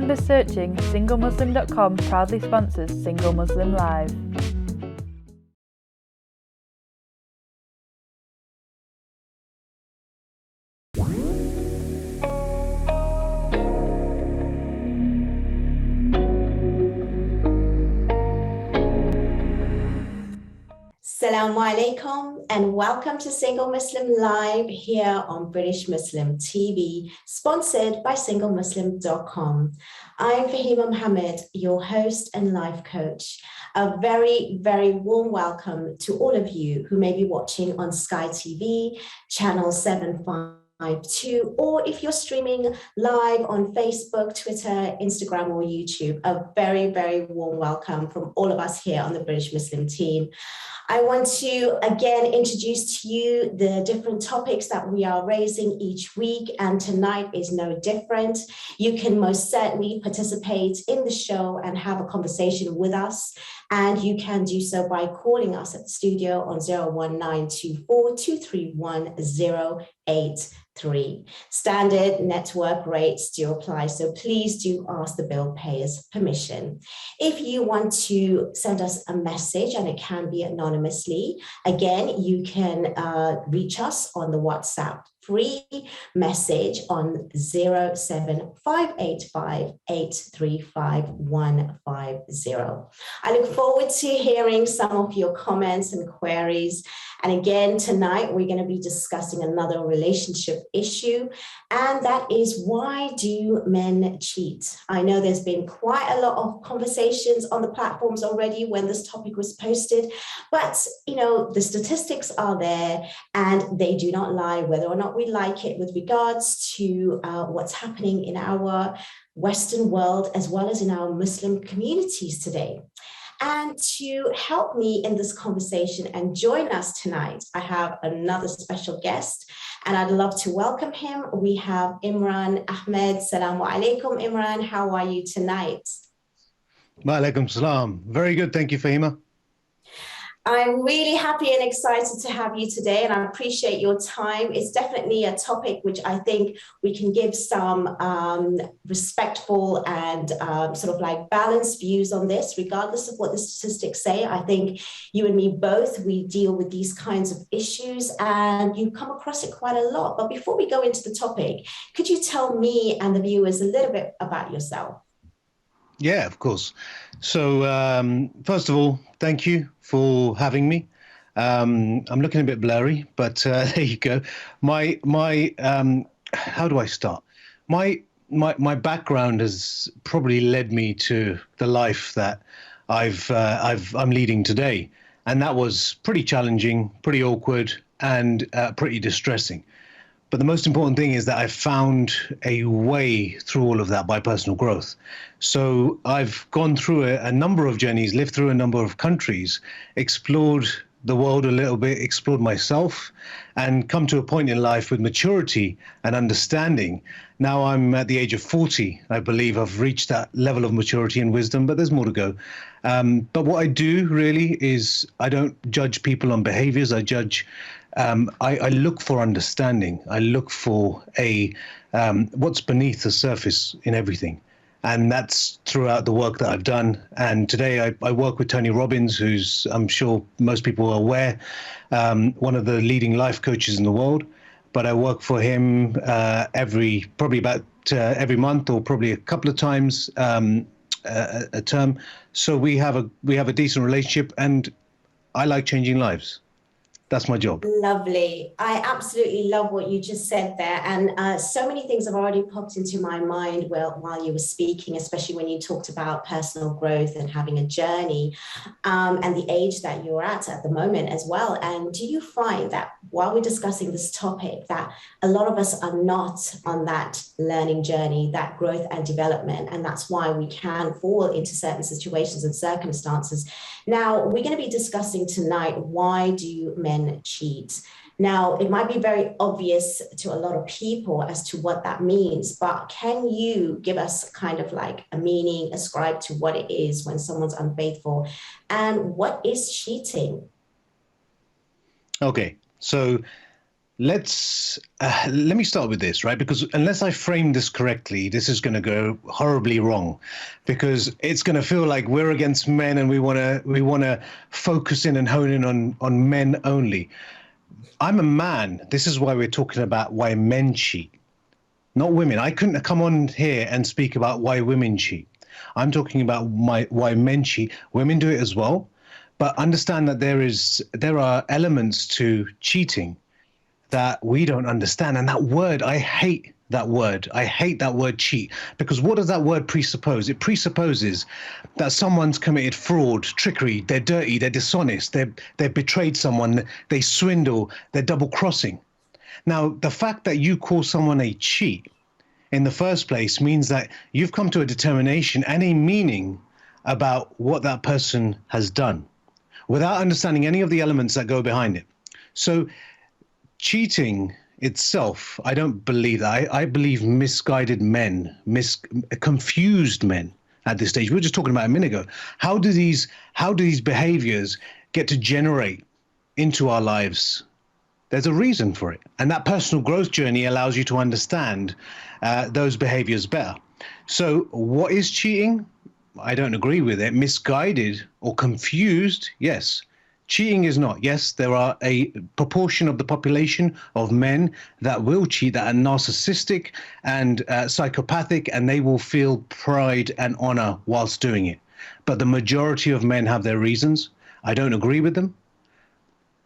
Remember searching SingleMuslim.com proudly sponsors Single Muslim Live. Assalamu alaikum and welcome to Single Muslim Live here on British Muslim TV, sponsored by SingleMuslim.com. I'm Fahima Mohammed, your host and life coach. A very, very warm welcome to all of you who may be watching on Sky TV, channel 752, or if you're streaming live on Facebook, Twitter, Instagram, or YouTube, a very, very warm welcome from all of us here on the British Muslim team. I want to again introduce to you the different topics that we are raising each week, and tonight is no different. You can most certainly participate in the show and have a conversation with us, and you can do so by calling us at the studio on 01924 231 083. Standard network rates do apply, so please do ask the bill payer's permission. If you want to send us a message, and it can be anonymously, again, you can reach us on the WhatsApp free message on 07585835150. I look forward to hearing some of your comments and queries. And again, tonight we're going to be discussing another relationship issue, and that is, why do men cheat? I know there's been quite a lot of conversations on the platforms already when this topic was posted, but you know, the statistics are there and they do not lie, whether or not we like it, with regards to what's happening in our Western world as well as in our Muslim communities today. And to help me in this conversation and join us tonight, I have another special guest, and I'd love to welcome him. We have Imran Ahmed. Assalamu alaikum, Imran. How are you tonight? Wa alaikum salam. Very good. Thank you, Fahima. I'm really happy and excited to have you today, and I appreciate your time. It's definitely a topic which I think we can give some respectful and sort of like balanced views on this, regardless of what the statistics say. I think you and me both, we deal with these kinds of issues and you come across it quite a lot. But before we go into the topic, could you tell me and the viewers a little bit about yourself? Yeah, of course. So first of all, thank you for having me. I'm looking a bit blurry, but there you go. My how do I start? My background has probably led me to the life that I'm leading today, and that was pretty challenging, pretty awkward, and pretty distressing. But the most important thing is that I found a way through all of that by personal growth. So I've gone through a number of journeys, lived through a number of countries, explored the world a little bit, explored myself, and come to a point in life with maturity and understanding. Now I'm at the age of 40. I believe I've reached that level of maturity and wisdom, but there's more to go. But what I do really is I don't judge people on behaviors. I look for understanding. I look for what's beneath the surface in everything. And that's throughout the work that I've done. And today I work with Tony Robbins, who's, I'm sure most people are aware, one of the leading life coaches in the world. But I work for him every month, or probably a couple of times a term. So we have a decent relationship, and I like changing lives. That's my job. Lovely. I absolutely love what you just said there. And so many things have already popped into my mind while you were speaking, especially when you talked about personal growth and having a journey, and the age that you're at the moment as well. And do you find that while we're discussing this topic, that a lot of us are not on that learning journey, that growth and development, and that's why we can fall into certain situations and circumstances? Now, we're going to be discussing tonight, why do men cheat? Now, it might be very obvious to a lot of people as to what that means, but can you give us kind of like a meaning ascribed to what it is when someone's unfaithful, and what is cheating? Okay, so let me start with this, right? Because unless I frame this correctly, this is going to go horribly wrong, because it's going to feel like we're against men and we want to focus in and hone in on men only. I'm a man. This is why we're talking about why men cheat, not women. I couldn't come on here and speak about why women cheat. I'm talking about why men cheat. Women do it as well, but understand that there are elements to cheating that we don't understand. And that word, I hate that word. I hate that word cheat, because what does that word presuppose? It presupposes that someone's committed fraud, trickery, they're dirty, they're dishonest, they've betrayed someone, they swindle, they're double crossing. Now, the fact that you call someone a cheat in the first place means that you've come to a determination and a meaning about what that person has done without understanding any of the elements that go behind it. So cheating itself, I don't believe that. I believe misguided men, confused men at this stage. We were just talking about a minute ago. How do these behaviors get to generate into our lives? There's a reason for it. And that personal growth journey allows you to understand those behaviors better. So what is cheating? I don't agree with it. Misguided or confused, yes. Cheating is not. Yes, there are a proportion of the population of men that will cheat, that are narcissistic and psychopathic, and they will feel pride and honor whilst doing it. But the majority of men have their reasons. I don't agree with them.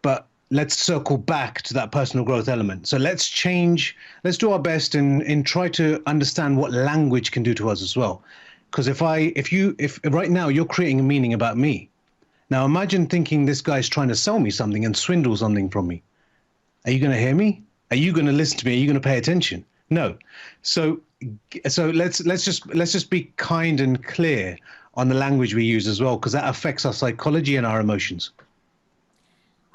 But let's circle back to that personal growth element. So let's do our best and try to understand what language can do to us as well. Because if right now you're creating a meaning about me, now imagine thinking this guy's trying to sell me something and swindle something from me. Are you going to hear me? Are you going to listen to me? Are you going to pay attention? No. So let's just be kind and clear on the language we use as well, because that affects our psychology and our emotions.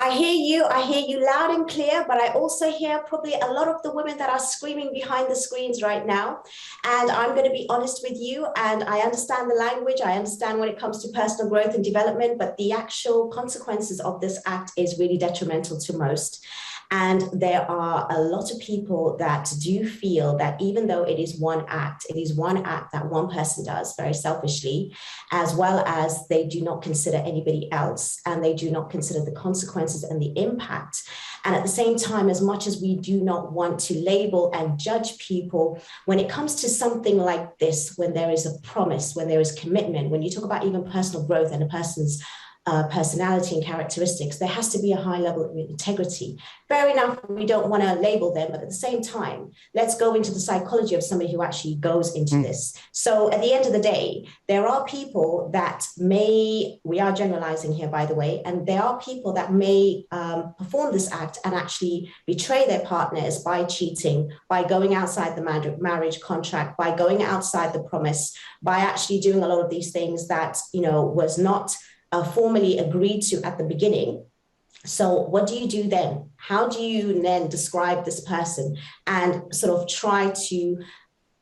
I hear you loud and clear, but I also hear probably a lot of the women that are screaming behind the screens right now. And I'm going to be honest with you, and I understand the language, I understand when it comes to personal growth and development, but the actual consequences of this act is really detrimental to most. And there are a lot of people that do feel that even though it is one act that one person does very selfishly, as well as they do not consider anybody else, and they do not consider the consequences and the impact. And at the same time, as much as we do not want to label and judge people, when it comes to something like this, when there is a promise, when there is commitment, when you talk about even personal growth and a person's personality and characteristics, there has to be a high level of integrity. Fair enough, we don't want to label them, but at the same time, let's go into the psychology of somebody who actually goes into this. So at the end of the day, there are people that we are generalizing here, by the way, and there are people that may perform this act and actually betray their partners by cheating, by going outside the marriage contract, by going outside the promise, by actually doing a lot of these things that, was not formally agreed to at the beginning. So what do you do then? How do you then describe this person and sort of try to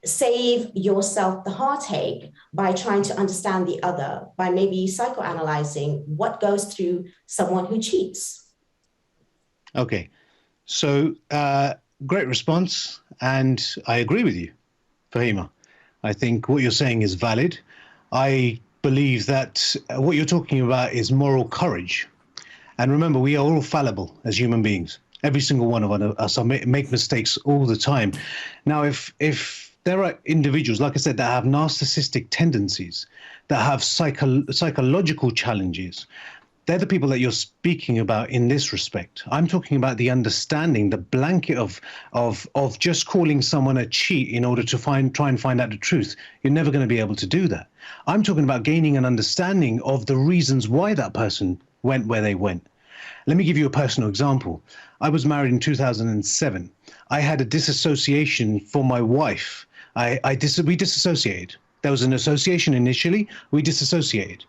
save yourself the heartache by trying to understand the other, by maybe psychoanalyzing what goes through someone who cheats? Okay, so great response. And I agree with you, Fahima. I think what you're saying is valid. I believe that what you're talking about is moral courage. And remember, we are all fallible as human beings. Every single one of us make mistakes all the time. Now, if there are individuals, like I said, that have narcissistic tendencies, that have psychological challenges, they're the people that you're speaking about in this respect. I'm talking about the understanding, the blanket of just calling someone a cheat in order to try and find out the truth. You're never going to be able to do that. I'm talking about gaining an understanding of the reasons why that person went where they went. Let me give you a personal example. I was married in 2007. I had a disassociation for my wife. We disassociated. There was an association initially. We disassociated.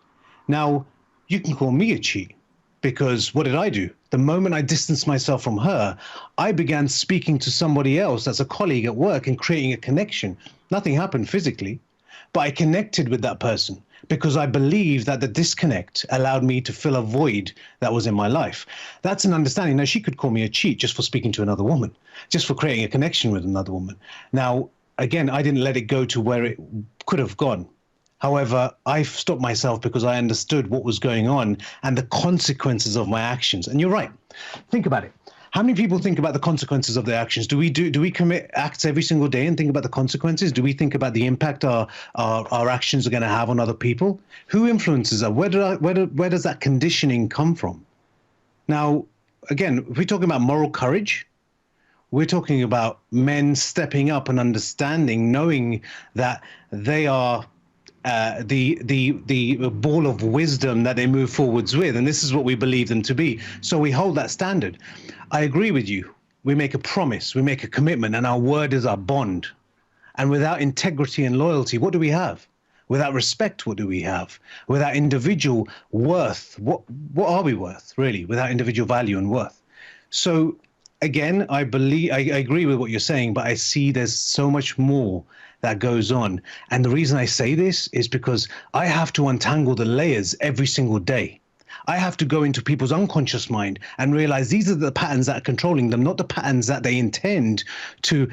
Now, you can call me a cheat, because what did I do? The moment I distanced myself from her, I began speaking to somebody else that's a colleague at work and creating a connection. Nothing happened physically, but I connected with that person. because I believed that the disconnect allowed me to fill a void that was in my life. That's an understanding. Now, she could call me a cheat just for speaking to another woman, just for creating a connection with another woman. Now, again, I didn't let it go to where it could have gone. However, I stopped myself because I understood what was going on and the consequences of my actions. And you're right. Think about it. How many people think about the consequences of their actions? Do we commit acts every single day and think about the consequences? Do we think about the impact our actions are going to have on other people? Who influences that? Where does that conditioning come from? Now, again, if we're talking about moral courage, we're talking about men stepping up and understanding, knowing that they are the ball of wisdom that they move forwards with, and this is what we believe them to be. So we hold that standard. I agree with you. We make a promise, we make a commitment, and our word is our bond. And without integrity and loyalty, what do we have? Without respect, what do we have? Without individual worth, what are we worth, really? Without individual value and worth. So again, I agree with what you're saying, but I see there's so much more that goes on. And the reason I say this is because I have to untangle the layers every single day. I have to go into people's unconscious mind and realize these are the patterns that are controlling them, not the patterns that they intend to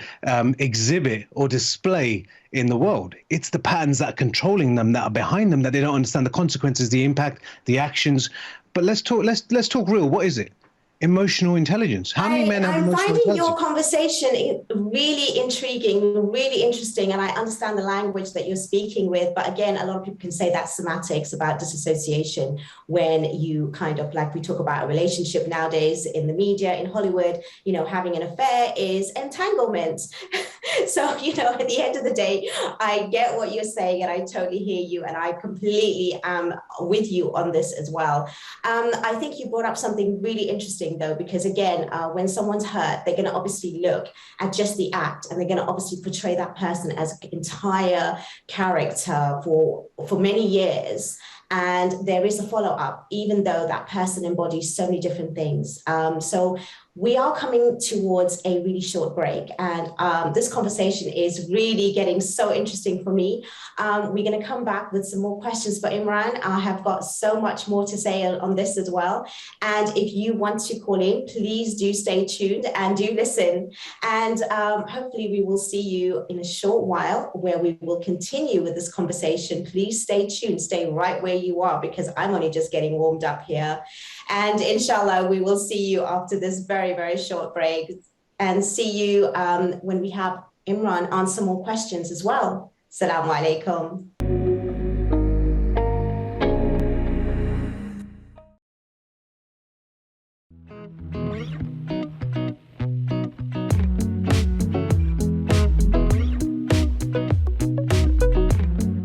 exhibit or display in the world. It's the patterns that are controlling them, that are behind them, that they don't understand the consequences, the impact, the actions. But let's talk real. What is it? Emotional intelligence. How many men have I'm emotional finding intelligence? your conversation really intriguing, really interesting, and I understand the language that you're speaking with. But again, a lot of people can say that's semantics about disassociation when you kind of, like we talk about a relationship nowadays in the media, in Hollywood, having an affair is entanglement. So, at the end of the day, I get what you're saying and I totally hear you, and I completely am with you on this as well. I think you brought up something really interesting though, because again, when someone's hurt, they're going to obviously look at just the act, and they're going to obviously portray that person as an entire character for many years. And there is a follow-up, even though that person embodies so many different things. So we are coming towards a really short break, and this conversation is really getting so interesting for me. We're going to come back with some more questions for Imran. I have got so much more to say on this as well. And if you want to call in, please do stay tuned and do listen. And hopefully we will see you in a short while where we will continue with this conversation. Please stay tuned, stay right where you are, because I'm only just getting warmed up here. And inshallah, we will see you after this very, very short break, and see you when we have Imran answer more questions as well. Assalamu alaikum.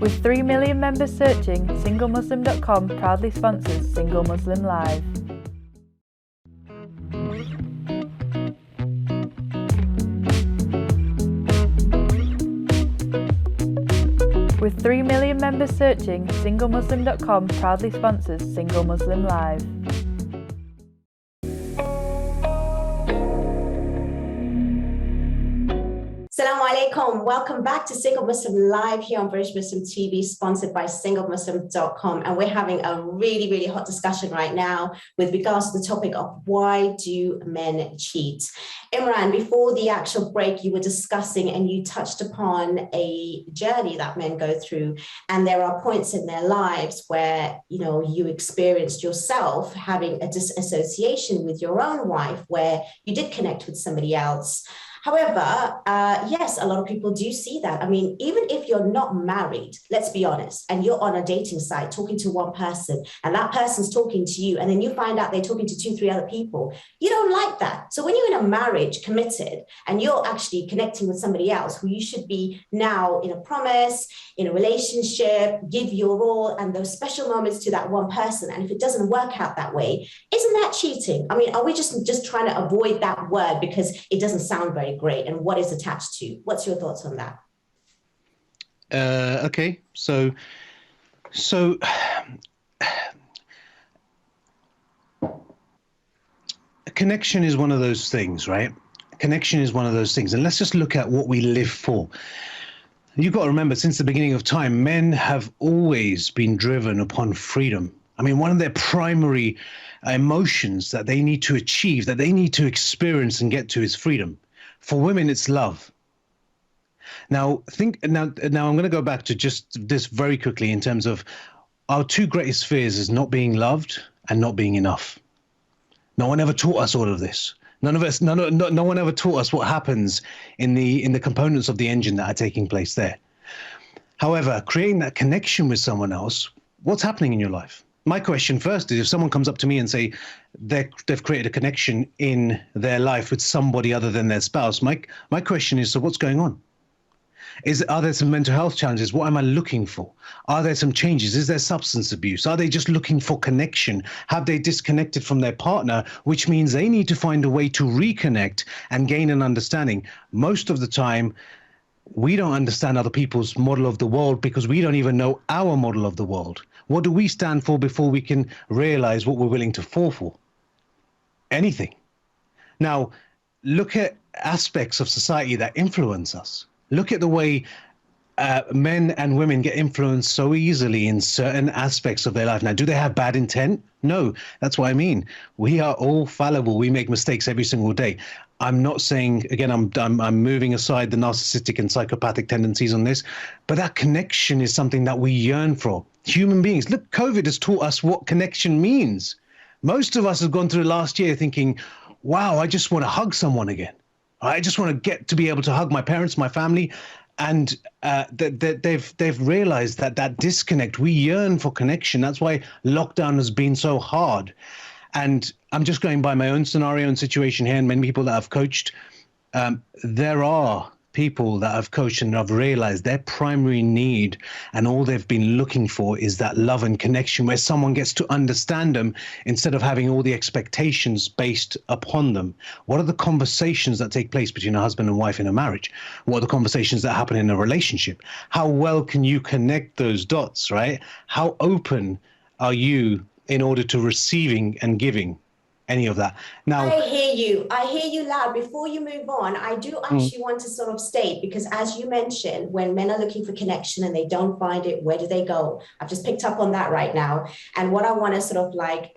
With 3 million members searching, SingleMuslim.com proudly sponsors Single Muslim Live. With 3 million members searching, SingleMuslim.com proudly sponsors Single Muslim Live. Assalamu alaikum. Welcome back to Single Muslim Live here on British Muslim TV, sponsored by SingleMuslim.com. And we're having a really, really hot discussion right now with regards to the topic of why do men cheat? Imran, before the actual break, you were discussing and you touched upon a journey that men go through. And there are points in their lives where, you experienced yourself having a disassociation with your own wife, where you did connect with somebody else. However, yes, a lot of people do see that. I mean, even if you're not married, let's be honest, and you're on a dating site talking to one person, and that person's talking to you, and then you find out they're talking to 2, 3 other people, you don't like that. So when you're in a marriage committed and you're actually connecting with somebody else who you should be now in a promise, in a relationship, give your all and those special moments to that one person, and if it doesn't work out that way, isn't that cheating? I mean, are we just trying to avoid that word because it doesn't sound very great, and what is attached to? What's your thoughts on that? Okay, so connection is one of those things, right? Connection is one of those things, and let's just look at what we live for. You've got to remember, since the beginning of time, men have always been driven upon freedom. I mean, one of their primary emotions that they need to achieve, that they need to experience and get to, is freedom. For women, it's love. Now, now I'm going to go back to just this very quickly in terms of our two greatest fears is not being loved and not being enough. No one ever taught us all of this. No one ever taught us what happens in the components of the engine that are taking place there. However, creating that connection with someone else, what's happening in your life? My question first is, if someone comes up to me and say they've created a connection in their life with somebody other than their spouse, my question is, so what's going on? Are there some mental health challenges? What am I looking for? Are there some changes? Is there substance abuse? Are they just looking for connection? Have they disconnected from their partner, which means they need to find a way to reconnect and gain an understanding? Most of the time, we don't understand other people's model of the world because we don't even know our model of the world. What do we stand for before we can realize what we're willing to fall for? Anything. Now, look at aspects of society that influence us. Look at the way men and women get influenced so easily in certain aspects of their life. Now, do they have bad intent? No, that's what I mean. We are all fallible. We make mistakes every single day. I'm not saying, again, I'm moving aside the narcissistic and psychopathic tendencies on this, but that connection is something that we yearn for. Human beings. Look, COVID has taught us what connection means. Most of us have gone through last year thinking, wow, I just want to hug someone again. I just want to get to be able to hug my parents, my family, and they've realized that disconnect. We yearn for connection. That's why lockdown has been so hard. And I'm just going by my own scenario and situation here, and many people that I've coached. There are people that I've coached and I've realized their primary need and all they've been looking for is that love and connection where someone gets to understand them instead of having all the expectations based upon them. What are the conversations that take place between a husband and wife in a marriage? What are the conversations that happen in a relationship? How well can you connect those dots, right? How open are you in order to receiving and giving any of that? Now, I hear you loud. Before you move on, I do actually want to sort of state, because as you mentioned, when men are looking for connection and they don't find it, where do they go? I've just picked up on that right now. And what I want to sort of like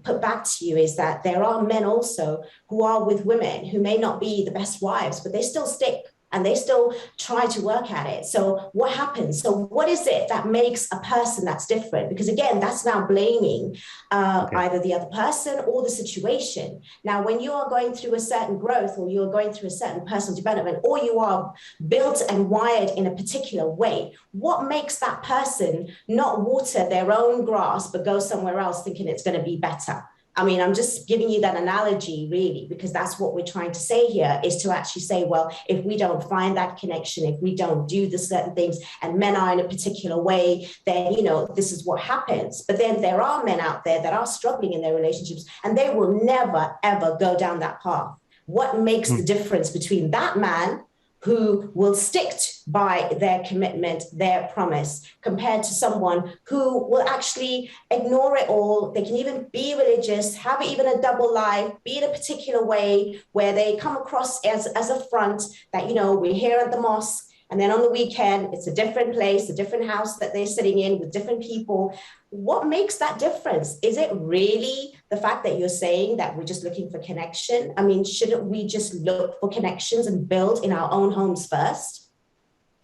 put back to you is that there are men also who are with women who may not be the best wives, but they still stick. And they still try to work at it. So what happens? So what is it that makes a person that's different? Because again, that's now blaming either the other person or the situation. Now, when you are going through a certain growth or you're going through a certain personal development, or you are built and wired in a particular way, what makes that person not water their own grass, but go somewhere else thinking it's going to be better? I mean, I'm just giving you that analogy, really, because that's what we're trying to say here, is to actually say, well, if we don't find that connection, if we don't do the certain things, and men are in a particular way, then, you know, this is what happens. But then there are men out there that are struggling in their relationships, and they will never, ever go down that path. What makes the difference between that man who will stick by their commitment, their promise, compared to someone who will actually ignore it all? They can even be religious, have even a double life, be in a particular way where they come across as a front that, you know, we're here at the mosque, and then on the weekend, it's a different place, a different house that they're sitting in with different people. What makes that difference? Is it really the fact that you're saying that we're just looking for connection? I mean, shouldn't we just look for connections and build in our own homes first?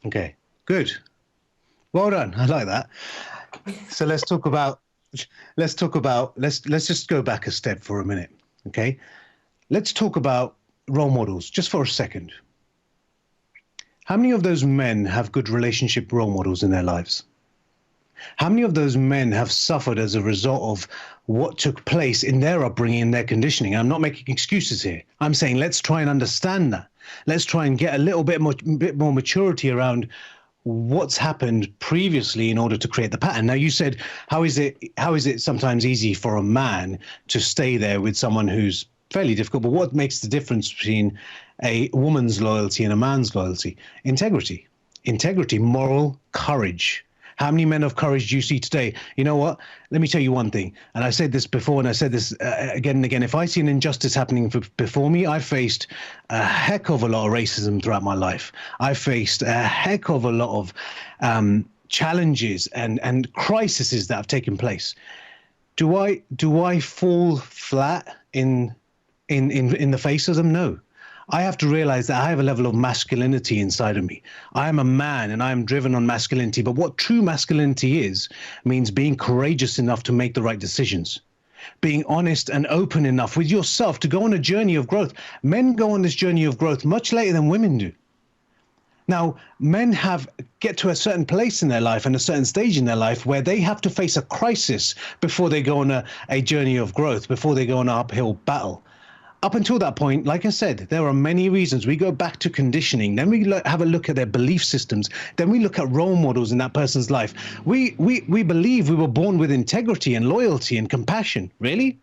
Okay, good. Well done. I like that. So let's just go back a step for a minute. Okay. Let's talk about role models just for a second. How many of those men have good relationship role models in their lives? How many of those men have suffered as a result of what took place in their upbringing and their conditioning? I'm not making excuses here. I'm saying let's try and understand that. Let's try and get a little bit more maturity around what's happened previously in order to create the pattern. Now, you said, how is it sometimes easy for a man to stay there with someone who's fairly difficult, but what makes the difference between a woman's loyalty and a man's loyalty? Integrity, moral courage. How many men of courage do you see today? You know what? Let me tell you one thing. And I said this before, and I said this again and again. If I see an injustice happening before me, I faced a heck of a lot of racism throughout my life. I faced a heck of a lot of challenges and crises that have taken place. Do I fall flat in the face of them? No. I have to realize that I have a level of masculinity inside of me. I am a man and I am driven on masculinity. But what true masculinity means being courageous enough to make the right decisions, being honest and open enough with yourself to go on a journey of growth. Men go on this journey of growth much later than women do. Now, men get to a certain place in their life and a certain stage in their life where they have to face a crisis before they go on a journey of growth, before they go on an uphill battle. Up until that point, like I said, there are many reasons. We go back to conditioning, then we have a look at their belief systems, then we look at role models in that person's life. We believe we were born with integrity and loyalty and compassion. Really?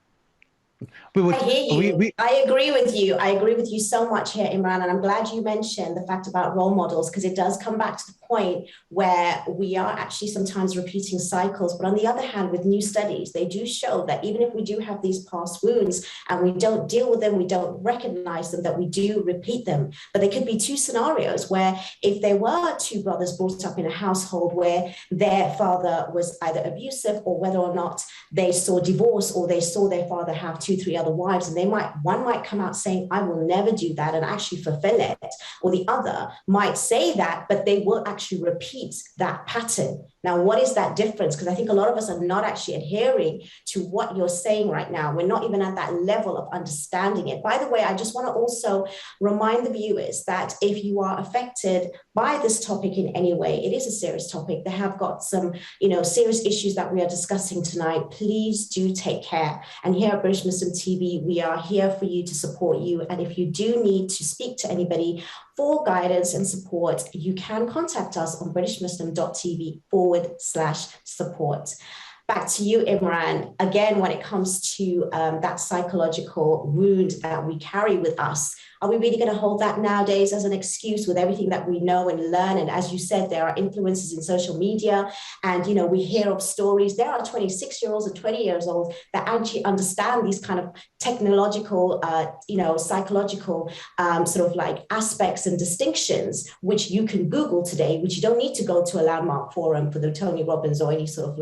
I hear you. I agree with you. I agree with you so much here, Imran. And I'm glad you mentioned the fact about role models, because it does come back to the point where we are actually sometimes repeating cycles. But on the other hand, with new studies, they do show that even if we do have these past wounds and we don't deal with them, we don't recognize them, that we do repeat them. But there could be two scenarios where if there were two brothers brought up in a household where their father was either abusive, or whether or not they saw divorce, or they saw their father have 2-3 other wives, and one might come out saying, I will never do that, and actually fulfill it. Or the other might say that, but they will actually repeat that pattern. Now, what is that difference? Because I think a lot of us are not actually adhering to what you're saying right now. We're not even at that level of understanding it. By the way, I just want to also remind the viewers that if you are affected by this topic in any way, it is a serious topic. They have got some, serious issues that we are discussing tonight. Please do take care. And here at British Muslim TV, we are here for you to support you. And if you do need to speak to anybody for guidance and support, you can contact us on BritishMuslim.tv/support. Back to you, Imran. Again, when it comes to that psychological wound that we carry with us, are we really going to hold that nowadays as an excuse with everything that we know and learn? And as you said, there are influences in social media, and we hear of stories. There are 26-year-olds and 20 years old that actually understand these kind of technological, psychological sort of like aspects and distinctions, which you can Google today, which you don't need to go to a landmark forum for the Tony Robbins or any sort of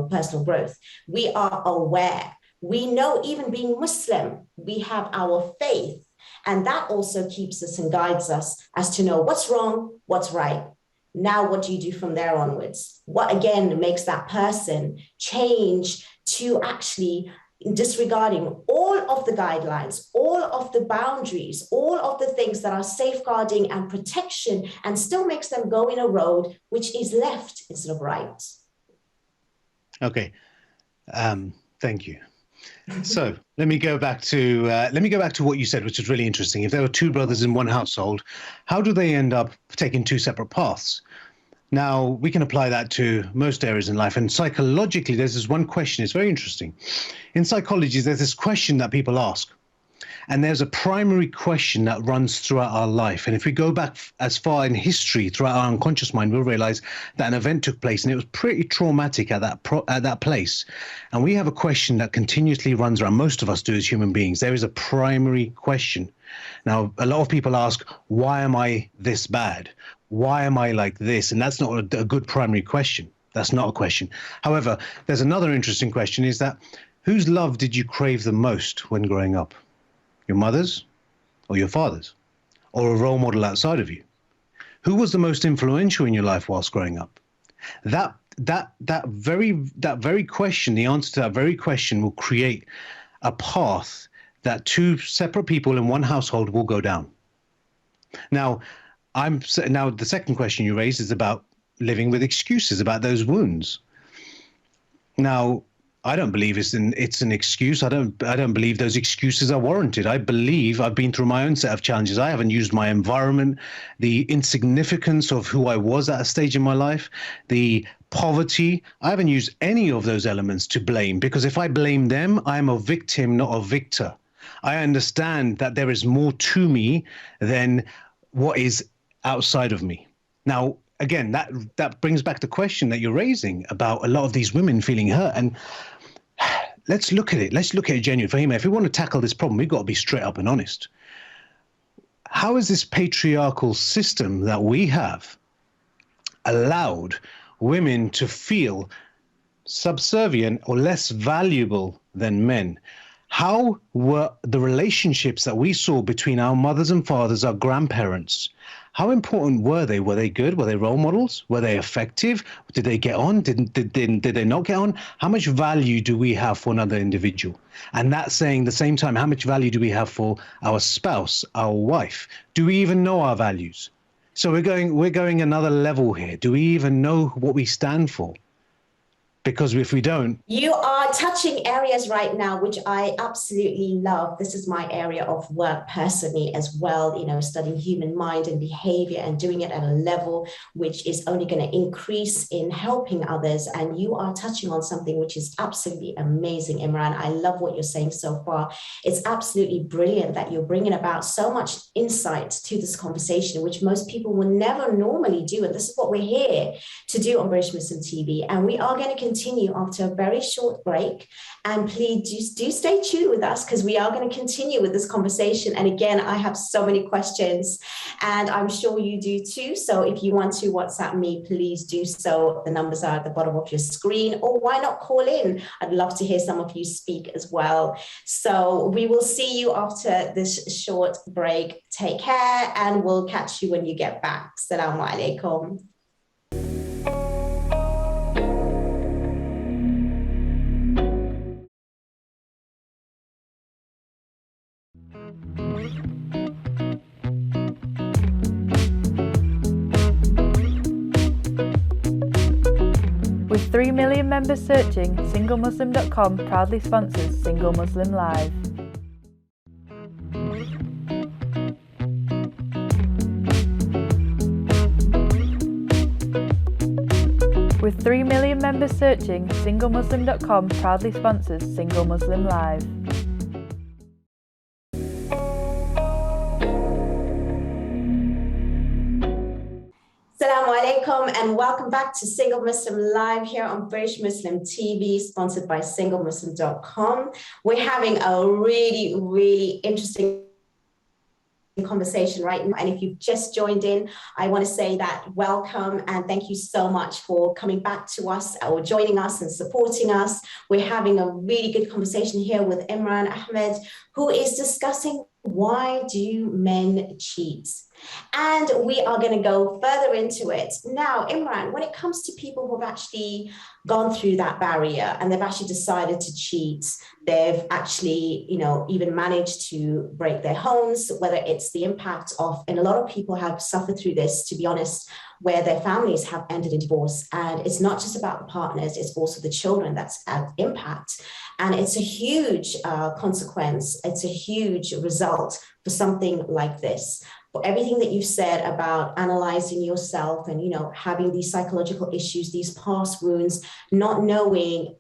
personal growth. We are aware. We know, even being Muslim, we have our faith. And that also keeps us and guides us as to know what's wrong, what's right. Now, what do you do from there onwards? What, again, makes that person change to actually disregarding all of the guidelines, all of the boundaries, all of the things that are safeguarding and protection, and still makes them go in a road which is left instead of right? Okay. Thank you. So let me go back to what you said, which is really interesting. If there were two brothers in one household, how do they end up taking two separate paths? Now, we can apply that to most areas in life. And psychologically, there's this one question. It's very interesting. In psychology, there's this question that people ask. And there's a primary question that runs throughout our life. And if we go back as far in history, throughout our unconscious mind, we'll realize that an event took place and it was pretty traumatic at that place. And we have a question that continuously runs around. Most of us do as human beings. There is a primary question. Now, a lot of people ask, why am I this bad? Why am I like this? And that's not a good primary question. That's not a question. However, there's another interesting question, is that whose love did you crave the most when growing up? Your mother's or your father's, or a role model outside of you? Who was the most influential in your life whilst growing up? That very question, the answer to that very question, will create a path that two separate people in one household will go down. Now, the second question you raised is about living with excuses about those wounds. Now, I don't believe it's an excuse. I don't believe those excuses are warranted. I believe I've been through my own set of challenges. I haven't used my environment, the insignificance of who I was at a stage in my life, the poverty. I haven't used any of those elements to blame, because if I blame them, I'm a victim, not a victor. I understand that there is more to me than what is outside of me. Now, again, that brings back the question that you're raising about a lot of these women feeling hurt. And let's look at it. Let's look at it genuinely. Fahima, if we want to tackle this problem, we've got to be straight up and honest. How is this patriarchal system that we have allowed women to feel subservient or less valuable than men? How were the relationships that we saw between our mothers and fathers, our grandparents, how important were they? Were they good? Were they role models? Were they effective? Did they get on? Did they not get on? How much value do we have for another individual? And that's saying the same time, how much value do we have for our spouse, our wife? Do we even know our values? So we're going another level here. Do we even know what we stand for? Because if we don't... You are touching areas right now, which I absolutely love. This is my area of work personally as well, studying human mind and behavior and doing it at a level which is only going to increase in helping others. And you are touching on something which is absolutely amazing, Imran. I love what you're saying so far. It's absolutely brilliant that you're bringing about so much insight to this conversation, which most people will never normally do. And this is what we're here to do on British Muslim TV. And we are going to continue after a very short break. And please do stay tuned with us, because we are going to continue with this conversation. And again, I have so many questions, and I'm sure you do too. So if you want to WhatsApp me, please do so. The numbers are at the bottom of your screen, or why not call in? I'd love to hear some of you speak as well. So we will see you after this short break. Take care, and we'll catch you when you get back. Assalamu alaikum. With 3 million members searching, SingleMuslim.com proudly sponsors Single Muslim Live. With 3 million members searching, SingleMuslim.com proudly sponsors Single Muslim Live. Assalamu alaikum, and welcome back to Single Muslim Live here on British Muslim TV, sponsored by SingleMuslim.com. We're having a really, really interesting conversation right now. And if you've just joined in, I want to say that welcome and thank you so much for coming back to us or joining us and supporting us. We're having a really good conversation here with Imran Ahmed, who is discussing why do men cheat? And we are going to go further into it. Now, Imran, when it comes to people who have actually gone through that barrier and they've actually decided to cheat, they've actually, even managed to break their homes, whether it's the impact of, and a lot of people have suffered through this, to be honest, where their families have ended in divorce. And it's not just about the partners, it's also the children that's at impact. And it's a huge consequence. It's a huge result for something like this. For everything that you've said about analyzing yourself and, having these psychological issues, these past wounds, not knowing,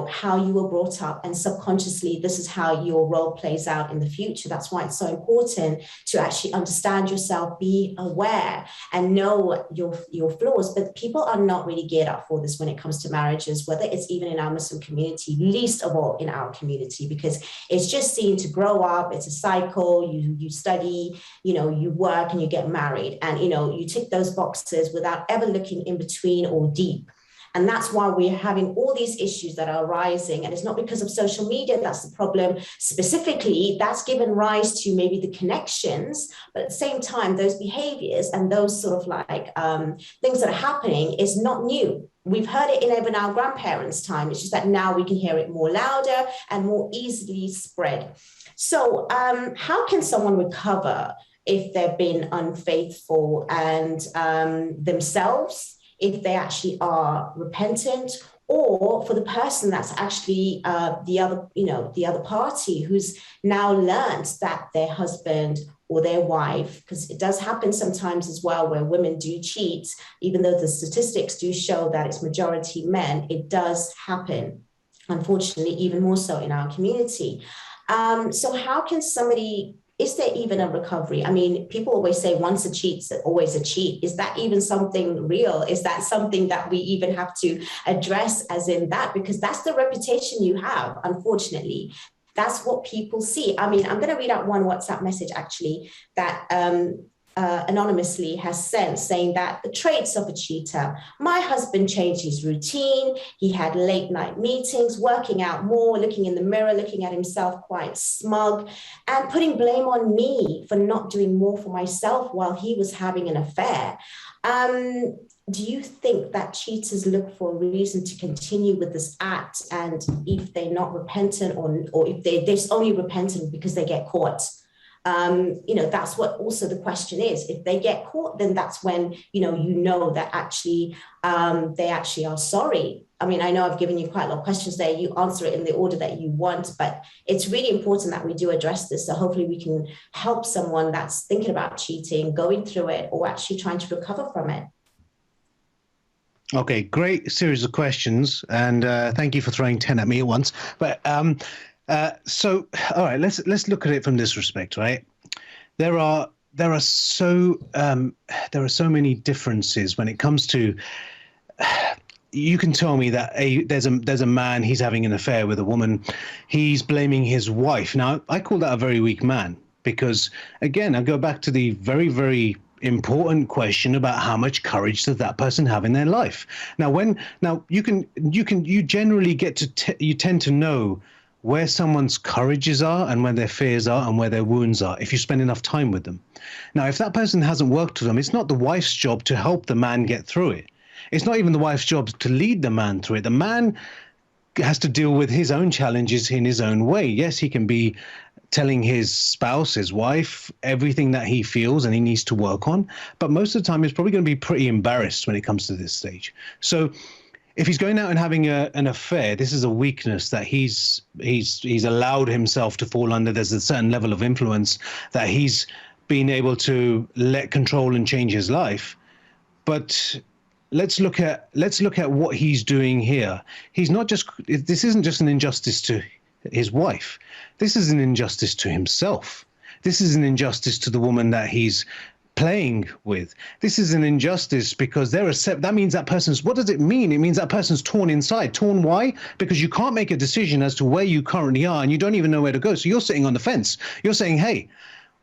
how you were brought up, and subconsciously, this is how your role plays out in the future. That's why it's so important to actually understand yourself, be aware and know your flaws. But people are not really geared up for this when it comes to marriages, whether it's even in our Muslim community, least of all in our community, because it's just seen to grow up. It's a cycle. You study, you work and you get married, and you tick those boxes without ever looking in between or deep. And that's why we're having all these issues that are rising. And it's not because of social media that's the problem. Specifically, that's given rise to maybe the connections, but at the same time, those behaviors and those sort of things that are happening is not new. We've heard it in even our grandparents' time. It's just that now we can hear it more louder and more easily spread. So how can someone recover if they've been unfaithful and themselves, if they actually are repentant, or for the person that's actually the other party who's now learned that their husband or their wife, because it does happen sometimes as well where women do cheat, even though the statistics do show that it's majority men, it does happen, unfortunately, even more so in our community. So how can somebody is there even a recovery? I mean, people always say once a cheat's always a cheat. Is that even something real? Is that something that we even have to address as in that? Because that's the reputation you have, unfortunately. That's what people see. I mean, I'm going to read out one WhatsApp message actually that anonymously has sent, saying that the traits of a cheater. My husband changed his routine. He had late night meetings, working out more, looking in the mirror, looking at himself quite smug, and putting blame on me for not doing more for myself while he was having an affair. Do you think that cheaters look for a reason to continue with this act? And if they're not repentant, or if they're only repentant because they get caught? That's what also the question is. If they get caught, then that's when, that actually they actually are sorry. I mean, I know I've given you quite a lot of questions there. You answer it in the order that you want, but it's really important that we do address this. So hopefully we can help someone that's thinking about cheating, going through it, or actually trying to recover from it. Okay, great series of questions, and thank you for throwing 10 at me at once. But so, all right, let's look at it from this respect, right? There are so many differences when it comes to. You can tell me that there's a man, he's having an affair with a woman, he's blaming his wife. Now, I call that a very weak man, because again, I go back to the very, very important question about how much courage does that person have in their life. Now you generally get to you tend to know where someone's courages are and where their fears are and where their wounds are if you spend enough time with them. Now, if that person hasn't worked with them, it's not the wife's job to help the man get through it. It's not even the wife's job to lead the man through it. The man has to deal with his own challenges in his own way. Yes, he can be telling his spouse, his wife, everything that he feels and he needs to work on. But most of the time, he's probably going to be pretty embarrassed when it comes to this stage. So if he's going out and having an affair, this is a weakness that he's allowed himself to fall under. There's a certain level of influence that he's been able to let control and change his life. But let's look at what he's doing here. This isn't just an injustice to his wife. This is an injustice to himself. This is an injustice to the woman that he's playing with. This is an injustice because that means that person's, what does it mean? It means that person's torn inside. Torn why? Because you can't make a decision as to where you currently are and you don't even know where to go. So you're sitting on the fence. You're saying, hey,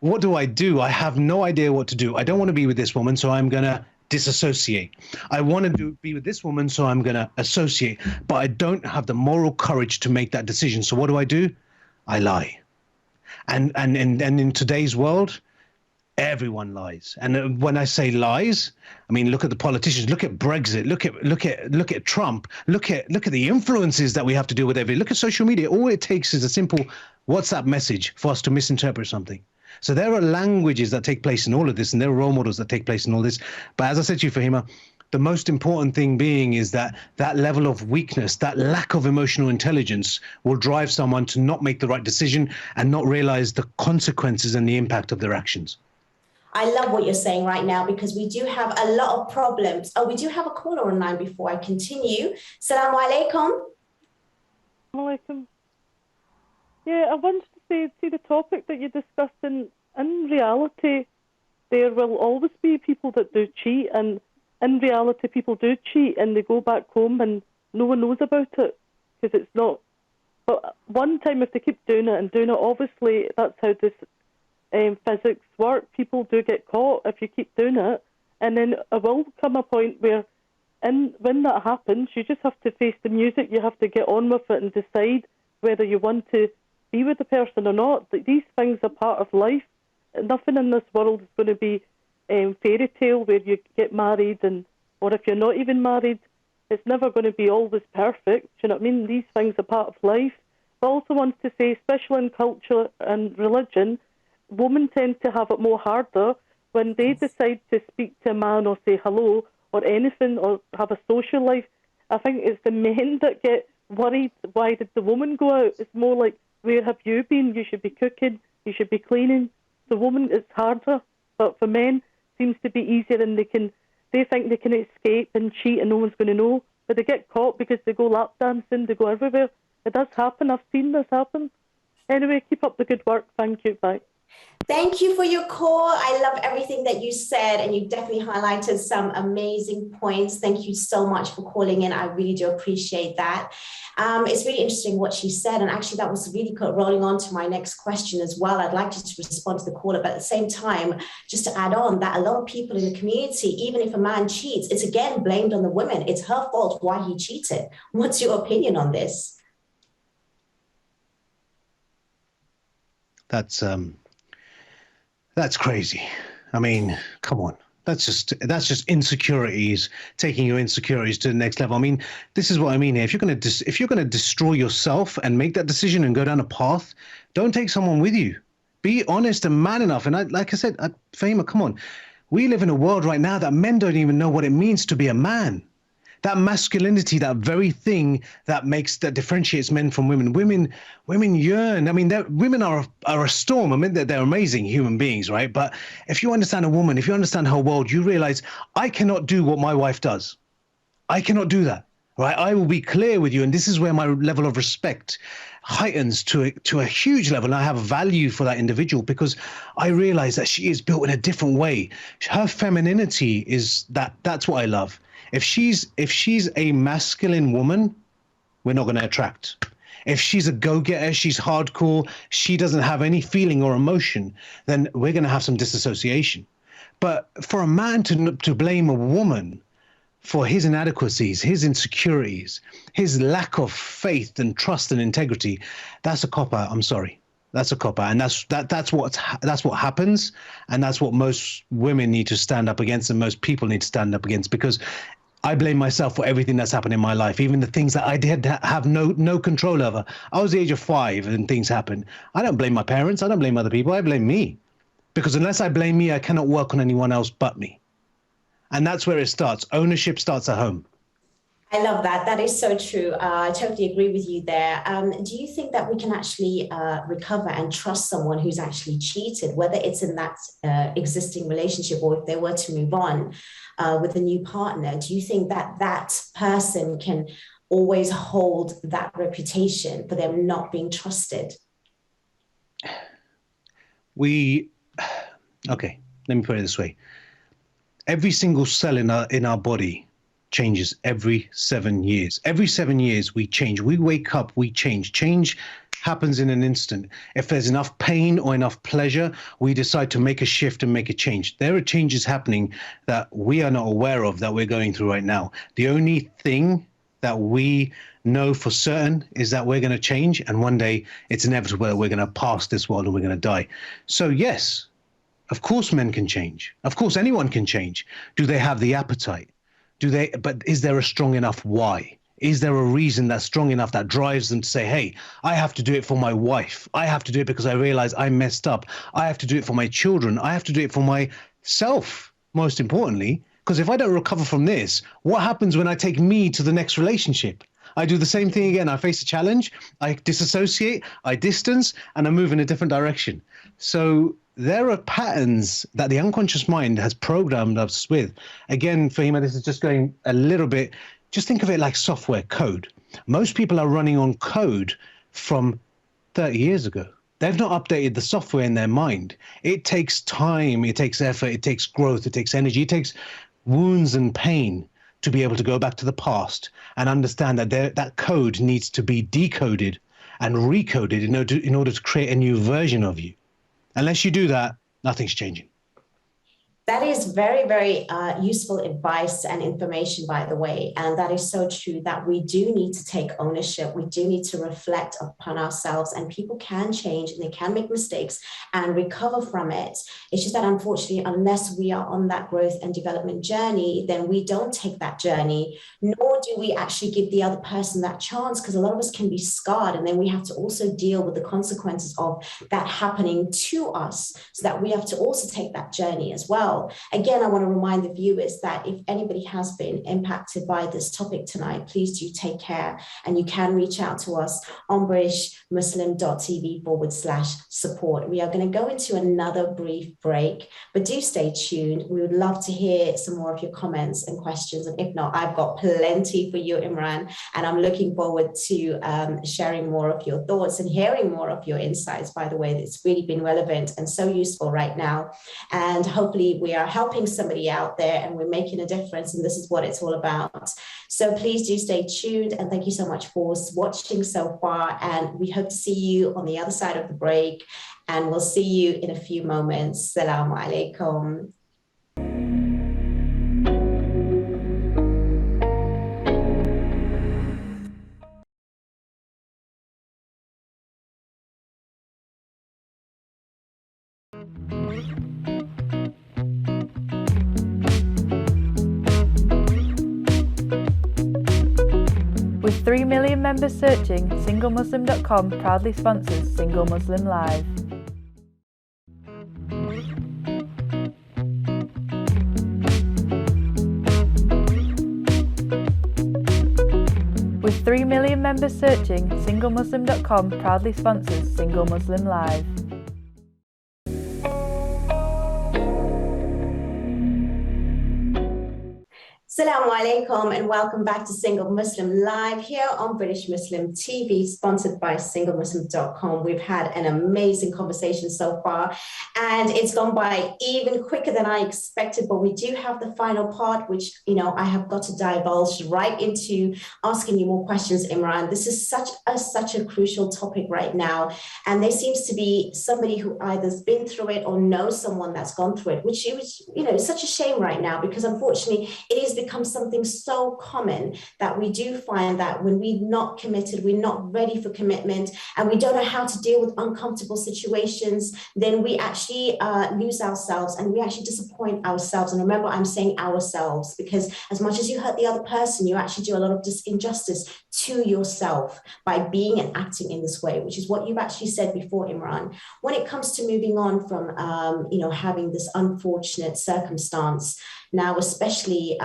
what do? I have no idea what to do. I don't want to be with this woman, so I'm going to disassociate. I want to be with this woman, so I'm going to associate. But I don't have the moral courage to make that decision. So what do? I lie. And in today's world, everyone lies. And when I say lies, I mean, look at the politicians, look at Brexit, look at Trump, look at the influences that we have to deal with look at social media. All it takes is a simple WhatsApp message for us to misinterpret something. So there are languages that take place in all of this, and there are role models that take place in all this. But as I said to you, Fahima, the most important thing being is that level of weakness, that lack of emotional intelligence will drive someone to not make the right decision and not realize the consequences and the impact of their actions. I love what you're saying right now, because we do have a lot of problems. Oh, we do have a caller online before I continue. Assalamu alaikum. Alaikum. Yeah, I wanted to see the topic that you discussed. In reality, there will always be people that do cheat, and in reality, people do cheat and they go back home and no one knows about it because it's not. But one time, if they keep doing it, obviously that's how this physics work. People do get caught if you keep doing it, and then it will come a point where, when that happens, you just have to face the music. You have to get on with it and decide whether you want to be with the person or not. These things are part of life. Nothing in this world is going to be fairy tale where you get married, or if you're not even married, it's never going to be always perfect. You know what I mean? These things are part of life. But I also want to say, especially in culture and religion, women tend to have it more harder when they decide to speak to a man or say hello or anything or have a social life. I think it's the men that get worried. Why did the woman go out? It's more like, where have you been? You should be cooking. You should be cleaning. The woman, it's harder. But for men, it seems to be easier, and they think they can escape and cheat and no one's going to know. But they get caught because they go lap dancing, they go everywhere. It does happen. I've seen this happen. Anyway, keep up the good work. Thank you. Bye. Thank you for your call. I love everything that you said, and you definitely highlighted some amazing points. Thank you so much for calling in. I really do appreciate that. It's really interesting what she said, and actually that was really rolling on to my next question as well. I'd like you to respond to the caller, but at the same time, just to add on that a lot of people in the community, even if a man cheats, it's again blamed on the woman. It's her fault why he cheated. What's your opinion on this? That's crazy. I mean, come on. That's just insecurities, taking your insecurities to the next level. I mean, this is what I mean here. If you're gonna destroy yourself and make that decision and go down a path, don't take someone with you. Be honest and man enough. And like I said, Fahima, come on. We live in a world right now that men don't even know what it means to be a man. That masculinity, that very thing that differentiates men from women. Women yearn. I mean, women are a storm. I mean, they're amazing human beings, right? But if you understand a woman, if you understand her world, you realize I cannot do what my wife does. I cannot do that, right? I will be clear with you, and this is where my level of respect heightens to a huge level. And I have value for that individual because I realize that she is built in a different way. Her femininity that's what I love. If she's a masculine woman, we're not going to attract. If she's a go-getter, she's hardcore, she doesn't have any feeling or emotion, then we're going to have some disassociation. But for a man to blame a woman for his inadequacies, his insecurities, his lack of faith and trust and integrity, that's a cop-out. I'm sorry. That's a cop-out, and that's what happens, and that's what most women need to stand up against, and most people need to stand up against, because I blame myself for everything that's happened in my life, even the things that I did have no control over. I was the age of 5 and things happened. I don't blame my parents. I don't blame other people. I blame me, because unless I blame me, I cannot work on anyone else but me, and that's where it starts. Ownership starts at home. I love that. That is so true. I totally agree with you there. Do you think that we can actually recover and trust someone who's actually cheated, whether it's in that existing relationship or if they were to move on with a new partner? Do you think that that person can always hold that reputation for them not being trusted? Okay, let me put it this way. Every single cell in our body changes every 7 years. Every 7 years we change. We wake up, we change. Change happens in an instant. If there's enough pain or enough pleasure, we decide to make a shift and make a change. There are changes happening that we are not aware of that we're going through right now. The only thing that we know for certain is that we're going to change, and one day it's inevitable that we're going to pass this world and we're going to die. So yes, of course men can change. Of course anyone can change. Do they have the appetite? But is there a strong enough why? Is there a reason that's strong enough that drives them to say, hey, I have to do it for my wife. I have to do it because I realize I messed up. I have to do it for my children. I have to do it for myself, most importantly, because if I don't recover from this, what happens when I take me to the next relationship? I do the same thing again. I face a challenge, I disassociate, I distance, and I move in a different direction. So there are patterns that the unconscious mind has programmed us with. Again, Fahima, this is just going a little bit, just think of it like software code. Most people are running on code from 30 years ago. They've not updated the software in their mind. It takes time, it takes effort, it takes growth, it takes energy, it takes wounds and pain to be able to go back to the past and understand that that code needs to be decoded and recoded in order to create a new version of you. Unless you do that, nothing's changing. That is very, very useful advice and information, by the way. And that is so true that we do need to take ownership. We do need to reflect upon ourselves, and people can change and they can make mistakes and recover from it. It's just that unfortunately, unless we are on that growth and development journey, then we don't take that journey, nor do we actually give the other person that chance, because a lot of us can be scarred. And then we have to also deal with the consequences of that happening to us, so that we have to also take that journey as well. well. Again, I want to remind the viewers that if anybody has been impacted by this topic tonight, please do take care, and you can reach out to us on BritishMuslim.tv/support. We are going to go into another brief break, but do stay tuned. We would love to hear some more of your comments and questions, and if not, I've got plenty for you, Imran, and I'm looking forward to sharing more of your thoughts and hearing more of your insights. By the way, it's really been relevant and so useful right now, and hopefully we are helping somebody out there and we're making a difference, and this is what it's all about. So please do stay tuned, and thank you so much for watching so far, and we hope to see you on the other side of the break, and we'll see you in a few moments. Assalamu alaikum. With 3 million members searching, SingleMuslim.com proudly sponsors Single Muslim Live. With 3 million members searching, SingleMuslim.com proudly sponsors Single Muslim Live. Assalamu alaikum, and welcome back to Single Muslim Live here on British Muslim TV, sponsored by SingleMuslim.com. We've had an amazing conversation so far, and it's gone by even quicker than I expected, but we do have the final part, which, I have got to divulge right into asking you more questions, Imran. This is such a crucial topic right now, and there seems to be somebody who either has been through it or knows someone that's gone through it, which is, it's such a shame right now, because unfortunately it is become something so common that we do find that when we're not committed, we're not ready for commitment, and we don't know how to deal with uncomfortable situations, then we actually lose ourselves, and we actually disappoint ourselves. And remember, I'm saying ourselves, because as much as you hurt the other person, you actually do a lot of injustice to yourself by being and acting in this way, which is what you've actually said before, Imran. When it comes to moving on from, having this unfortunate circumstance, now, especially,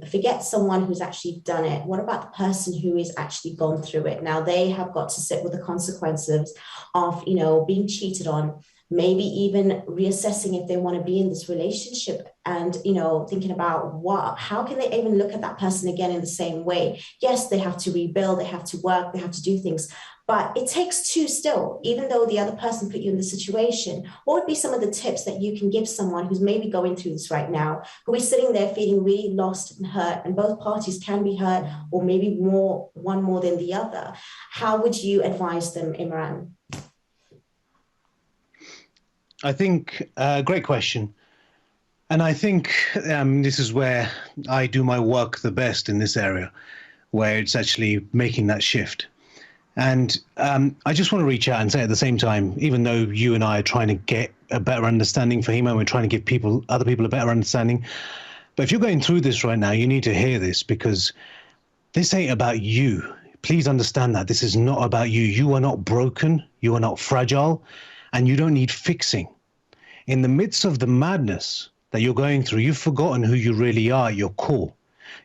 forget someone who's actually done it. What about the person who is actually gone through it? Now, they have got to sit with the consequences of, being cheated on, maybe even reassessing if they want to be in this relationship, and, thinking about how can they even look at that person again in the same way? Yes, they have to rebuild, they have to work, they have to do things. But it takes two still, even though the other person put you in the situation. What would be some of the tips that you can give someone who's maybe going through this right now, who is sitting there feeling really lost and hurt, and both parties can be hurt, or maybe one more than the other? How would you advise them, Imran? I think, great question. And I think this is where I do my work the best in this area, where it's actually making that shift. And I just want to reach out and say at the same time, even though you and I are trying to get a better understanding, Fahima, we're trying to give other people a better understanding. But if you're going through this right now, you need to hear this, because this ain't about you. Please understand that this is not about you. You are not broken. You are not fragile, and you don't need fixing. In the midst of the madness that you're going through, you've forgotten who you really are at your core.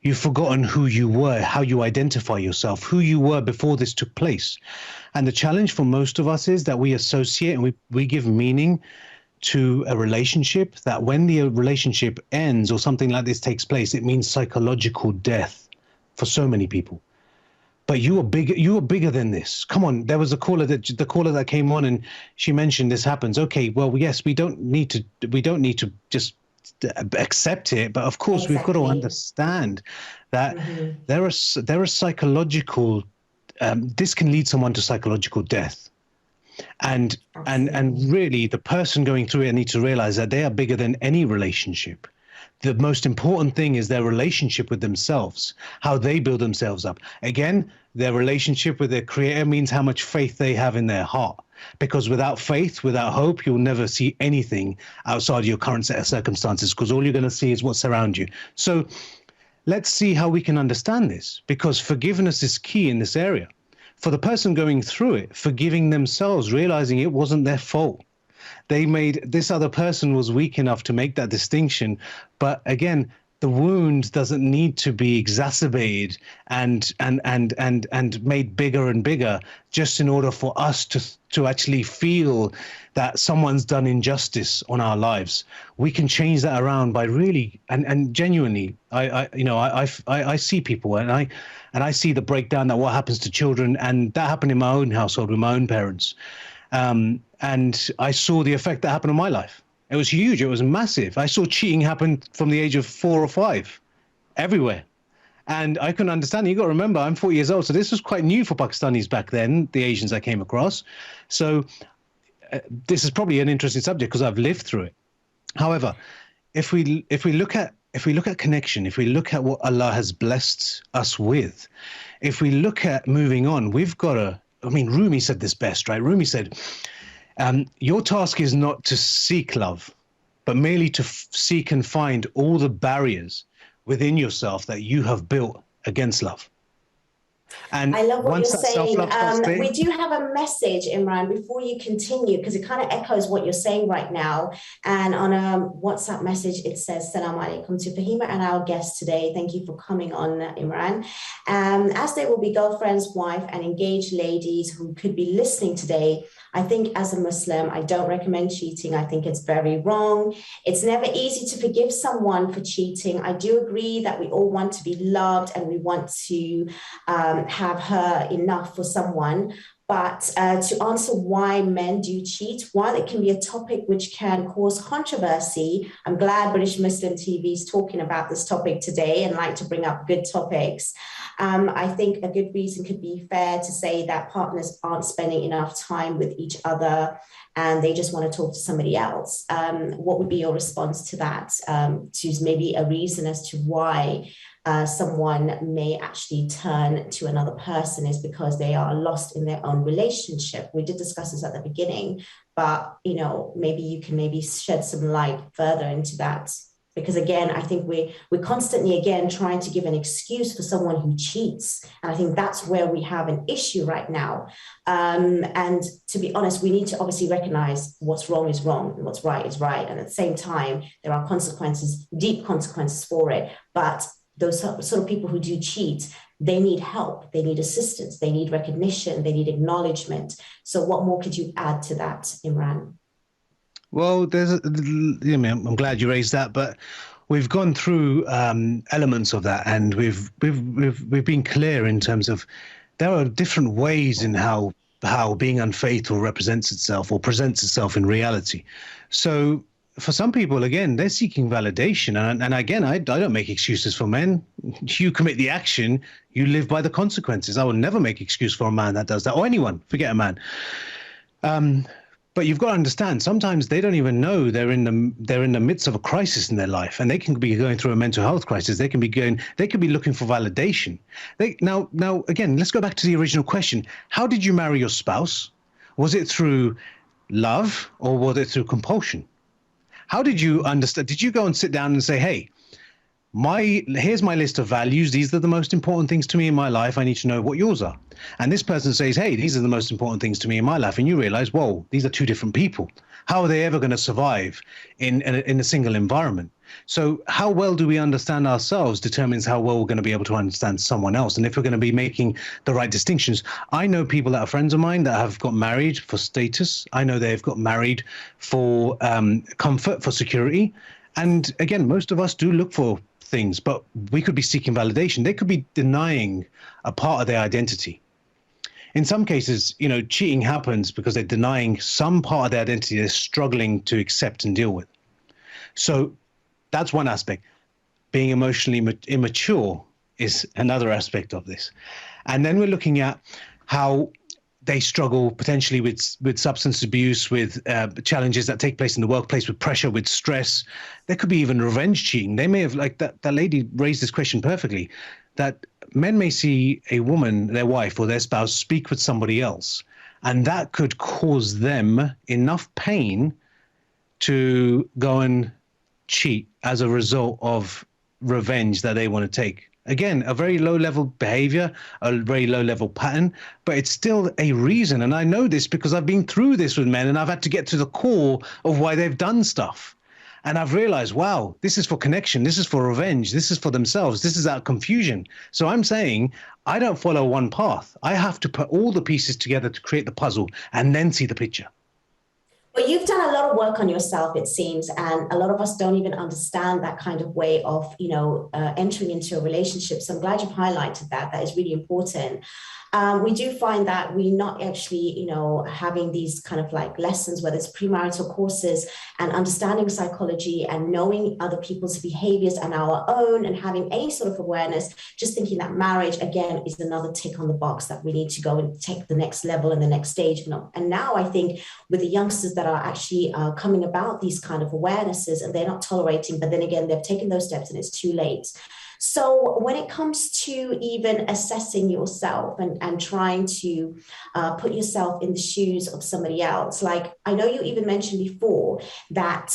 You've forgotten who you were, how you identify yourself, who you were before this took place. And the challenge for most of us is that we associate and we give meaning to a relationship, that when the relationship ends or something like this takes place, it means psychological death for so many people. But you are bigger than this. Come on, there was the caller that came on, and she mentioned this happens. Okay, well, yes, we don't need to just accept it, but of course we've got to understand that there are psychological this can lead someone to psychological death, and really the person going through it needs to realize that they are bigger than any relationship. The most important thing is their relationship with themselves, how they build themselves up. Again, their relationship with their creator means how much faith they have in their heart. Because without faith, without hope, you'll never see anything outside your current set of circumstances, because all you're going to see is what's around you. So let's see how we can understand this, because forgiveness is key in this area. For the person going through it, forgiving themselves, realizing it wasn't their fault. This other person was weak enough to make that distinction. But again, the wound doesn't need to be exacerbated and made bigger and bigger just in order for us to actually feel that someone's done injustice on our lives. We can change that around by really and genuinely. I see people and I see the breakdown that what happens to children, and that happened in my own household with my own parents, and I saw the effect that happened in my life. It was huge. It was massive. I saw cheating happen from the age of 4 or 5 everywhere. And I couldn't understand. You got to remember, I'm 40 years old. So this was quite new for Pakistanis back then, the Asians I came across. So this is probably an interesting subject because I've lived through it. However, if we look at connection, if we look at what Allah has blessed us with, if we look at moving on, we've got to, Rumi said this best, right? Rumi said, your task is not to seek love, but merely to seek and find all the barriers within yourself that you have built against love. And I love what you're saying. We we do have a message, Imran, before you continue, because it kind of echoes what you're saying right now. And on a WhatsApp message, it says, Salam alaikum to Fahima and our guest today. Thank you for coming on, Imran. As they will be girlfriends, wife, and engaged ladies who could be listening today, I think as a Muslim, I don't recommend cheating. I think it's very wrong. It's never easy to forgive someone for cheating. I do agree that we all want to be loved and we want to have her enough for someone. But to answer why men do cheat, while it can be a topic which can cause controversy, I'm glad British Muslim TV is talking about this topic today and like to bring up good topics. I think a good reason could be fair to say that partners aren't spending enough time with each other and they just want to talk to somebody else. What would be your response to that? To maybe a reason as to why someone may actually turn to another person is because they are lost in their own relationship. We did discuss this at the beginning, but maybe you can shed some light further into that. Because again, I think we're constantly again trying to give an excuse for someone who cheats. And I think that's where we have an issue right now. And to be honest, we need to obviously recognize what's wrong is wrong and what's right is right. And at the same time, there are consequences, deep consequences for it. But those sort of people who do cheat, they need help, they need assistance, they need recognition, they need acknowledgement. So what more could you add to that, Imran? Well, I'm glad you raised that, but we've gone through elements of that, and we've been clear in terms of there are different ways in how being unfaithful represents itself or presents itself in reality. So for some people, again, they're seeking validation, and again, I don't make excuses for men. You commit the action, you live by the consequences. I will never make excuse for a man that does that, or anyone. Forget a man. But you've got to understand, sometimes they don't even know they're in the midst of a crisis in their life, and they can be going through a mental health crisis. They could be looking for validation. Now again, let's go back to the original question. How did you marry your spouse? Was it through love or was it through compulsion? How did you understand? Did you go and sit down and say, hey, here's my list of values. These are the most important things to me in my life. I need to know what yours are. And this person says, hey, these are the most important things to me in my life. And you realize, whoa, these are two different people. How are they ever going to survive in a single environment? So how well do we understand ourselves determines how well we're going to be able to understand someone else. And if we're going to be making the right distinctions. I know people that are friends of mine that have got married for status. I know they've got married for comfort, for security. And again, most of us do look for things, but we could be seeking validation. They could be denying a part of their identity. In some cases, cheating happens because they're denying some part of their identity they're struggling to accept and deal with. So that's one aspect. Being emotionally immature is another aspect of this. And then we're looking at how they struggle potentially with substance abuse, with challenges that take place in the workplace, with pressure, with stress. There could be even revenge cheating. They may have, like that lady raised this question perfectly, that men may see a woman, their wife or their spouse, speak with somebody else, and that could cause them enough pain to go and cheat as a result of revenge that they want to take Again, a very low level behavior, a very low level pattern, but it's still a reason. And I know this because I've been through this with men, and I've had to get to the core of why they've done stuff. And I've realized, wow, this is for connection. This is for revenge. This is for themselves. This is out of confusion. So I'm saying I don't follow one path. I have to put all the pieces together to create the puzzle and then see the picture. But you've done a lot of work on yourself, it seems, and a lot of us don't even understand that kind of way of, entering into a relationship. So I'm glad you've highlighted that. That is really important. We do find that we're not actually, having these kind of like lessons, whether it's premarital courses and understanding psychology and knowing other people's behaviors and our own, and having any sort of awareness, just thinking that marriage, again, is another tick on the box that we need to go and take the next level and the next stage. And now I think with the youngsters that are actually coming about these kind of awarenesses, and they're not tolerating, but then again, they've taken those steps and it's too late. So when it comes to even assessing yourself and trying to put yourself in the shoes of somebody else, like I know you even mentioned before that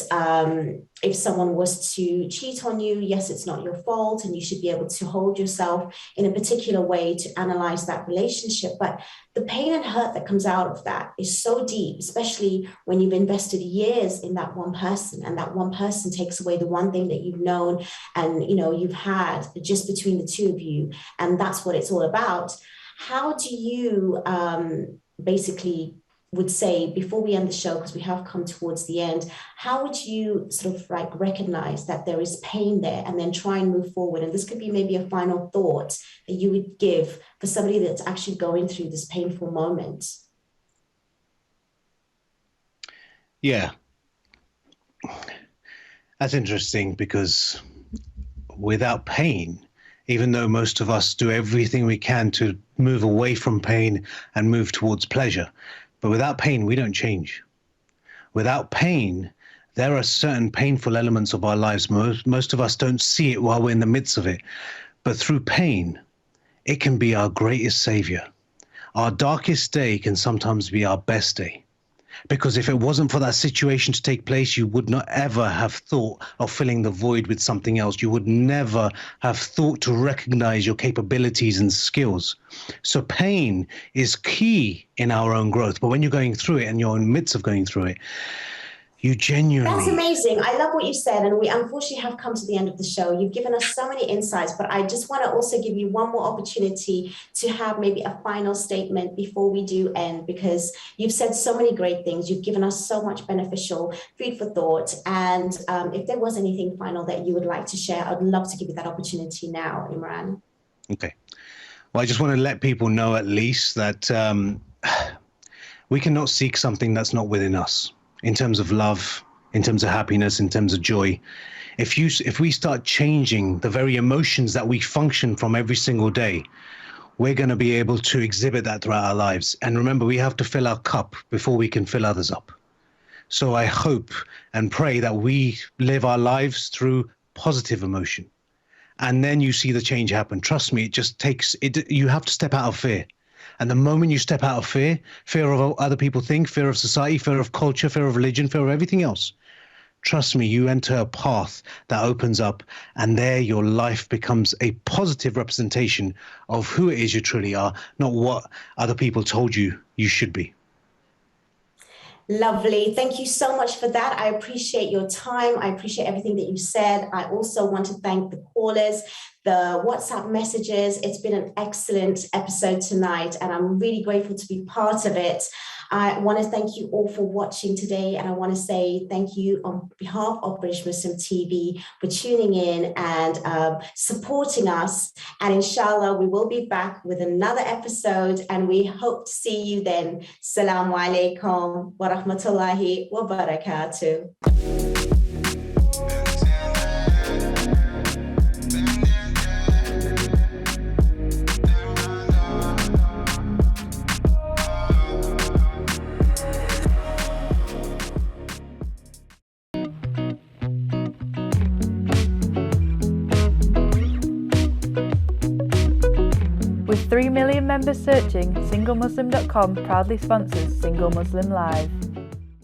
if someone was to cheat on you, yes, it's not your fault, and you should be able to hold yourself in a particular way to analyze that relationship. But the pain and hurt that comes out of that is so deep, especially when you've invested years in that one person, and that one person takes away the one thing that you've known and you've had just between the two of you, and that's what it's all about. How do you basically would say, before we end the show, because we have come towards the end, how would you sort of like recognize that there is pain there and then try and move forward? And this could be maybe a final thought that you would give for somebody that's actually going through this painful moment. Yeah, that's interesting, because without pain, even though most of us do everything we can to move away from pain and move towards pleasure, but without pain, we don't change. Without pain, there are certain painful elements of our lives. Most of us don't see it while we're in the midst of it. But through pain, it can be our greatest savior. Our darkest day can sometimes be our best day. Because if it wasn't for that situation to take place, you would not ever have thought of filling the void with something else. You would never have thought to recognize your capabilities and skills. So pain is key in our own growth. But when you're going through it and you're in the midst of going through it, you genuinely... That's amazing. I love what you said. And we unfortunately have come to the end of the show. You've given us so many insights, but I just want to also give you one more opportunity to have maybe a final statement before we do end, because you've said so many great things. You've given us so much beneficial food for thought. And if there was anything final that you would like to share, I'd love to give you that opportunity now, Imran. Okay. Well, I just want to let people know at least that we cannot seek something that's not within us. In terms of love, in terms of happiness, in terms of joy. If we start changing the very emotions that we function from every single day, we're going to be able to exhibit that throughout our lives. And remember, we have to fill our cup before we can fill others up. So I hope and pray that we live our lives through positive emotion. And then you see the change happen. Trust me, it just takes it. You have to step out of fear. And the moment you step out of fear of what other people think, fear of society, fear of culture, fear of religion, fear of everything else, trust me, you enter a path that opens up, and there your life becomes a positive representation of who it is you truly are, not what other people told you you should be. Lovely. Thank you so much for that. I appreciate your time. I appreciate everything that you said. I also want to thank the callers, the WhatsApp messages. It's been an excellent episode tonight, and I'm really grateful to be part of it. I want to thank you all for watching today, and I want to say thank you on behalf of British Muslim TV for tuning in and supporting us. And inshallah, we will be back with another episode, and we hope to see you then. Assalamu alaikum wa rahmatullahi wa barakatuh. With 3 million members searching, SingleMuslim.com proudly sponsors Single Muslim Live.